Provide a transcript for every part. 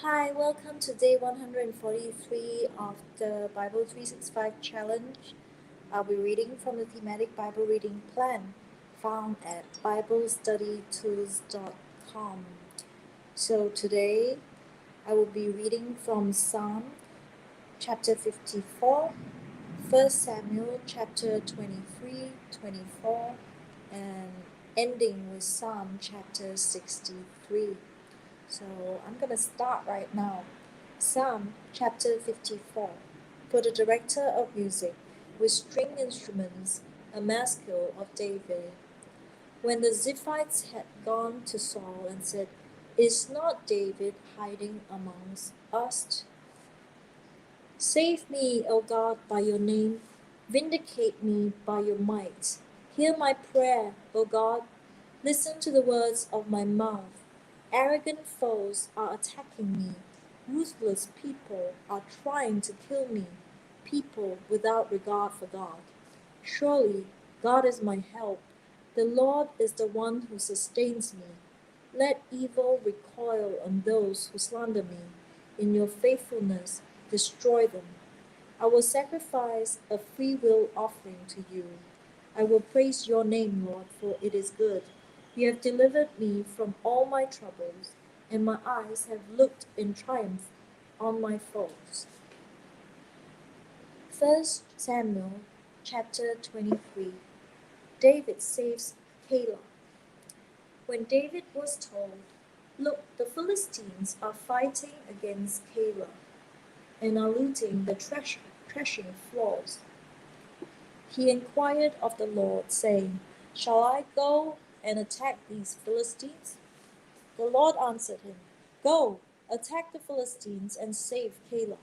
Hi, welcome to day 143 of the Bible 365 challenge. I'll be reading from the Thematic Bible Reading Plan found at BibleStudyTools.com. So today I will be reading from Psalm chapter 54, 1 Samuel chapter 23, 24, and ending with Psalm chapter 63. So I'm going to start right now. Psalm chapter 54. For the director of music, with string instruments, a maskil of David. When the Ziphites had gone to Saul and said, Is not David hiding amongst us? Save me, O God, by your name. Vindicate me by your might. Hear my prayer, O God. Listen to the words of my mouth. Arrogant foes are attacking me. Ruthless people are trying to kill me. People without regard for God. Surely God is my help. The Lord is the one who sustains me. Let evil recoil on those who slander me. In your faithfulness, destroy them. I will sacrifice a freewill offering to you. I will praise your name, Lord, for it is good. You have delivered me from all my troubles, and my eyes have looked in triumph on my foes. 1 Samuel chapter 23. David saves Keilah. When David was told, Look, the Philistines are fighting against Keilah and are looting the threshing floors, he inquired of the Lord, saying, Shall I go and attack these Philistines? The Lord answered him, Go, attack the Philistines and save Keilah.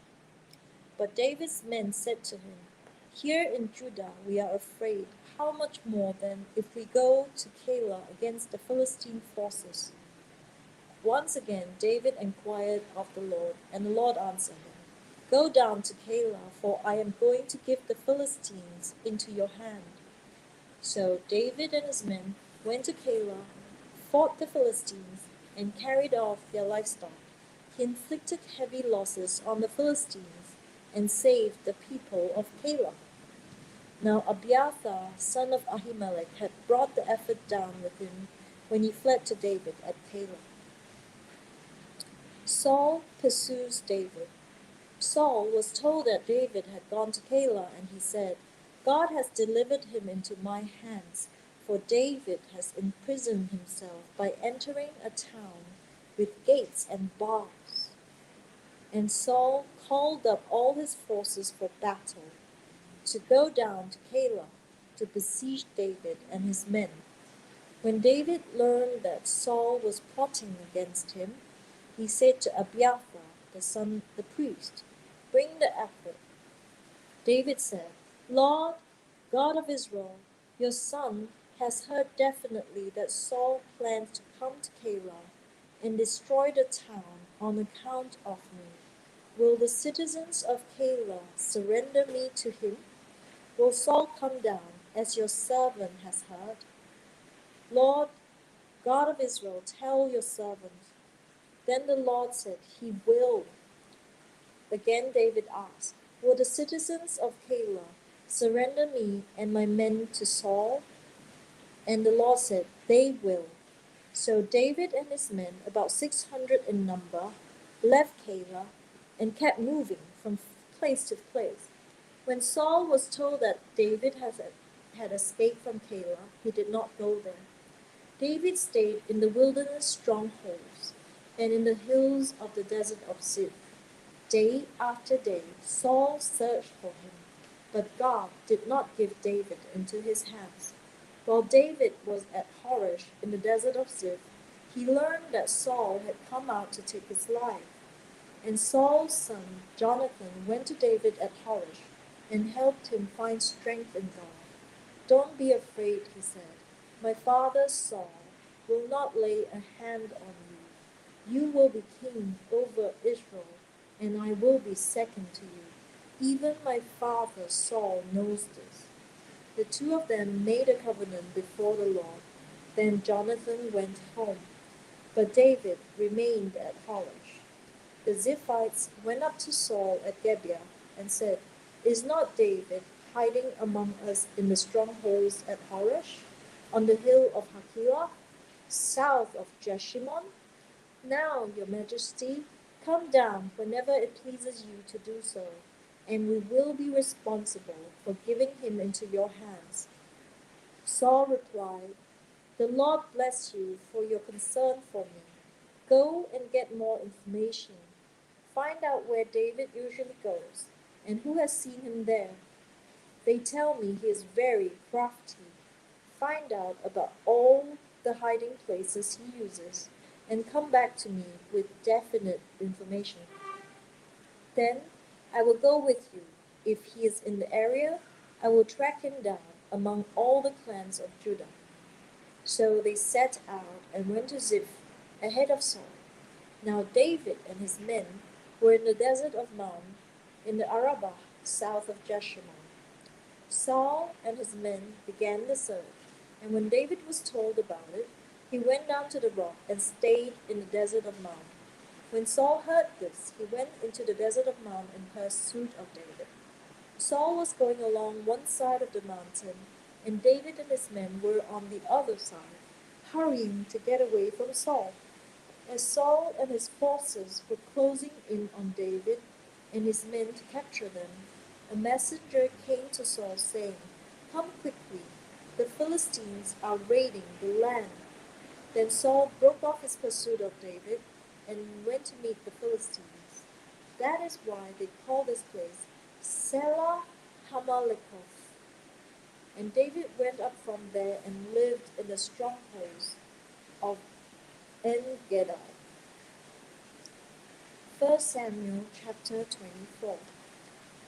But David's men said to him, Here in Judah we are afraid. How much more then if we go to Keilah against the Philistine forces? Once again David inquired of the Lord, and the Lord answered him, Go down to Keilah, for I am going to give the Philistines into your hand. So David and his men went to Keilah, fought the Philistines, and carried off their livestock. He inflicted heavy losses on the Philistines and saved the people of Keilah. Now Abiathar, son of Ahimelech, had brought the effort down with him when he fled to David at Keilah. Saul pursues David. Saul was told that David had gone to Keilah, and he said, God has delivered him into my hands, for David has imprisoned himself by entering a town with gates and bars. And Saul called up all his forces for battle, to go down to Keilah to besiege David and his men. When David learned that Saul was plotting against him, he said to Abiathar, the priest, Bring the ephod. David said, Lord, God of Israel, your son has heard definitely that Saul plans to come to Keilah and destroy the town on account of me. Will the citizens of Keilah surrender me to him? Will Saul come down, as your servant has heard? Lord, God of Israel, tell your servant. Then the Lord said, He will. Again David asked, Will the citizens of Keilah surrender me and my men to Saul? And the Lord said, They will. So David and his men, about 600 in number, left Keilah and kept moving from place to place. When Saul was told that David had escaped from Keilah, he did not go there. David stayed in the wilderness strongholds and in the hills of the desert of Ziph. Day after day, Saul searched for him, but God did not give David into his hands. While David was at Horesh in the desert of Ziph, he learned that Saul had come out to take his life. And Saul's son Jonathan went to David at Horesh and helped him find strength in God. Don't be afraid, he said. My father Saul will not lay a hand on you. You will be king over Israel, and I will be second to you. Even my father Saul knows this. The two of them made a covenant before the Lord. Then Jonathan went home, but David remained at Horesh. the Ziphites went up to Saul at Gibeah and said, "Is not David hiding among us in the strongholds at Horesh, on the hill of Hakilah, south of Jeshimon? Now, your majesty, come down whenever it pleases you to do so, and we will be responsible for giving him into your hands." Saul replied, "The Lord bless you for your concern for me. Go and get more information. Find out where David usually goes, and who has seen him there. They tell me he is very crafty. Find out about all the hiding places he uses, and come back to me with definite information. Then I will go with you. If he is in the area, I will track him down among all the clans of Judah." So they set out and went to Ziph ahead of Saul. Now David and his men were in the desert of Maon, in the Arabah, south of Jeshimon. Saul and his men began the search, and when David was told about it, he went down to the rock and stayed in the desert of Maon. When Saul heard this, he went into the desert of Maon in pursuit of David. Saul was going along one side of the mountain, and David and his men were on the other side, hurrying to get away from Saul. As Saul and his forces were closing in on David and his men to capture them, a messenger came to Saul saying, "Come quickly, the Philistines are raiding the land." Then Saul broke off his pursuit of David and went to meet the Philistines. That is why they call this place Selah Hamaleketh. And David went up from there and lived in the strongholds of En-Gedi. 1 Samuel chapter 24.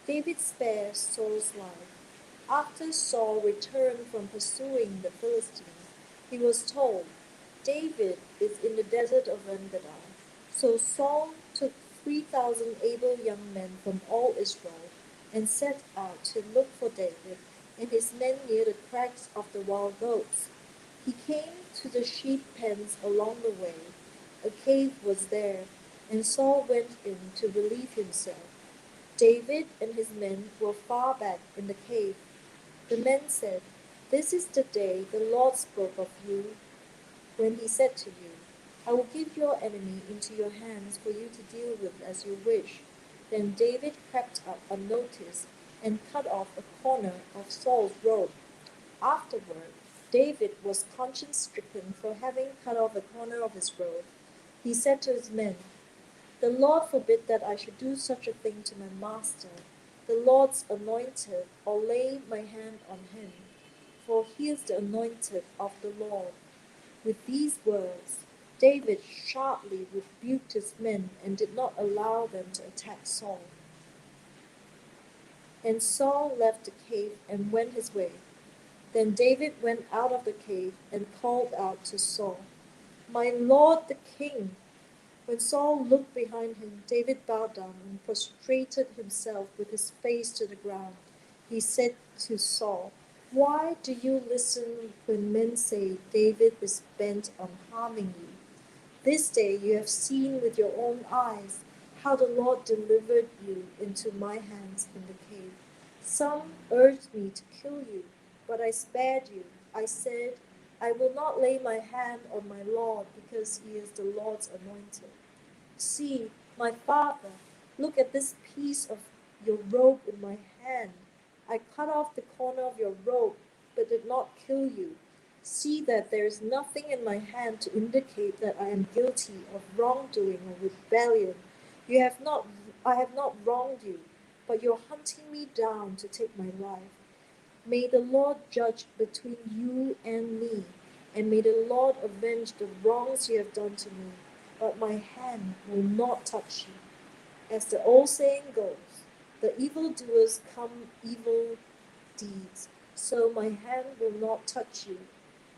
David spares Saul's life. After Saul returned from pursuing the Philistines, he was told, "David is in the desert of En-Gedi." So Saul took 3,000 able young men from all Israel and set out to look for David and his men near the cracks of the wild goats. He came to the sheep pens along the way. A cave was there, and Saul went in to relieve himself. David and his men were far back in the cave. The men said, "This is the day the Lord spoke of you when he said to you, 'I will give your enemy into your hands for you to deal with as you wish.'" Then David crept up unnoticed and cut off a corner of Saul's robe. Afterward, David was conscience-stricken for having cut off a corner of his robe. He said to his men, "The Lord forbid that I should do such a thing to my master, the Lord's anointed, or lay my hand on him, for he is the anointed of the Lord." With these words, David sharply rebuked his men and did not allow them to attack Saul. And Saul left the cave and went his way. Then David went out of the cave and called out to Saul, "My lord the king!" When Saul looked behind him, David bowed down and prostrated himself with his face to the ground. He said to Saul, "Why do you listen when men say David is bent on harming you? This day you have seen with your own eyes how the Lord delivered you into my hands in the cave. Some urged me to kill you, but I spared you. I said, 'I will not lay my hand on my Lord because he is the Lord's anointed.' See, my father, look at this piece of your robe in my hand. I cut off the corner of your robe, but did not kill you. See that there is nothing in my hand to indicate that I am guilty of wrongdoing or rebellion. I have not wronged you, but you're hunting me down to take my life. May the Lord judge between you and me, and may the Lord avenge the wrongs you have done to me, but my hand will not touch you. As the old saying goes, the evildoers come evil deeds, so my hand will not touch you.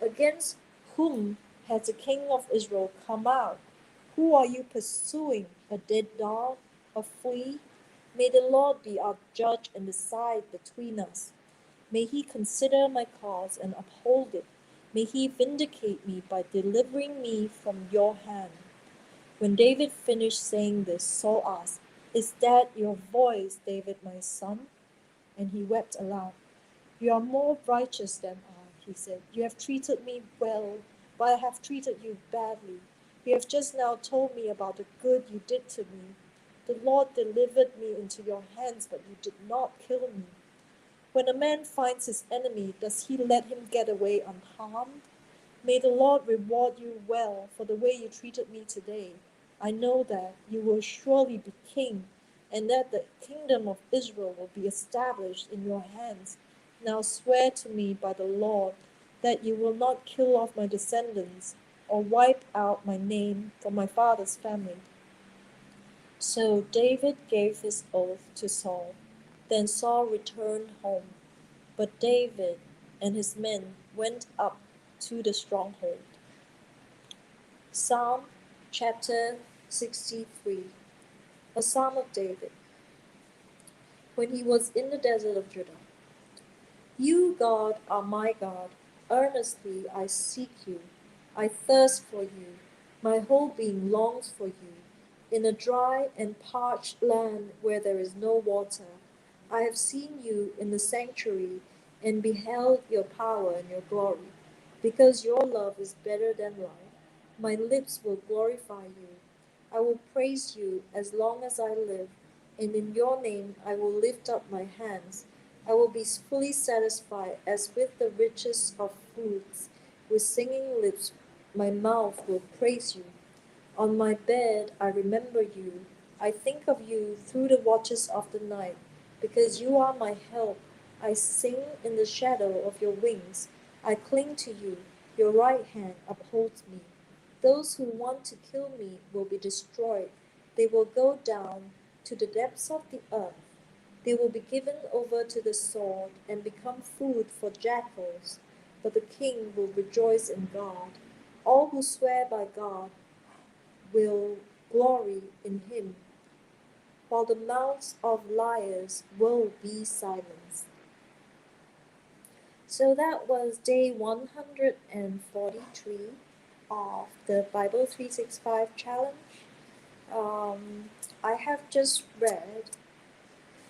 Against whom has the king of Israel come out? Who are you pursuing? A dead dog? A flea? May the Lord be our judge and decide between us. May he consider my cause and uphold it. May he vindicate me by delivering me from your hand." When David finished saying this, Saul asked, "Is that your voice, David, my son?" And he wept aloud. "You are more righteous than I," he said. "You have treated me well, but I have treated you badly. You have just now told me about the good you did to me. The Lord delivered me into your hands, but you did not kill me. When a man finds his enemy, does he let him get away unharmed? May the Lord reward you well for the way you treated me today. I know that you will surely be king, and that the kingdom of Israel will be established in your hands. Now swear to me by the Lord that you will not kill off my descendants or wipe out my name from my father's family." So David gave his oath to Saul. Then Saul returned home, but David and his men went up to the stronghold. Psalm chapter 63. A psalm of David. When he was in the desert of Judah. You, God, are my God. Earnestly I seek you. I thirst for you. My whole being longs for you. In a dry and parched land where there is no water, I have seen you in the sanctuary and beheld your power and your glory. Because your love is better than life, my lips will glorify you. I will praise you as long as I live, and in your name I will lift up my hands. I will be fully satisfied as with the richest of foods. With singing lips, my mouth will praise you. On my bed, I remember you. I think of you through the watches of the night. Because you are my help, I sing in the shadow of your wings. I cling to you. Your right hand upholds me. Those who want to kill me will be destroyed. They will go down to the depths of the earth. They will be given over to the sword and become food for jackals. But the king will rejoice in God. All who swear by God will glory in him, while the mouths of liars will be silenced. So that was day 143 of the Bible 365 challenge. I have just read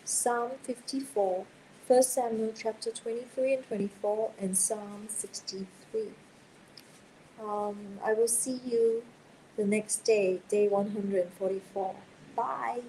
Psalm 54, 1 Samuel chapter 23 and 24, and Psalm 63. I will see you the next day, day 144. Bye.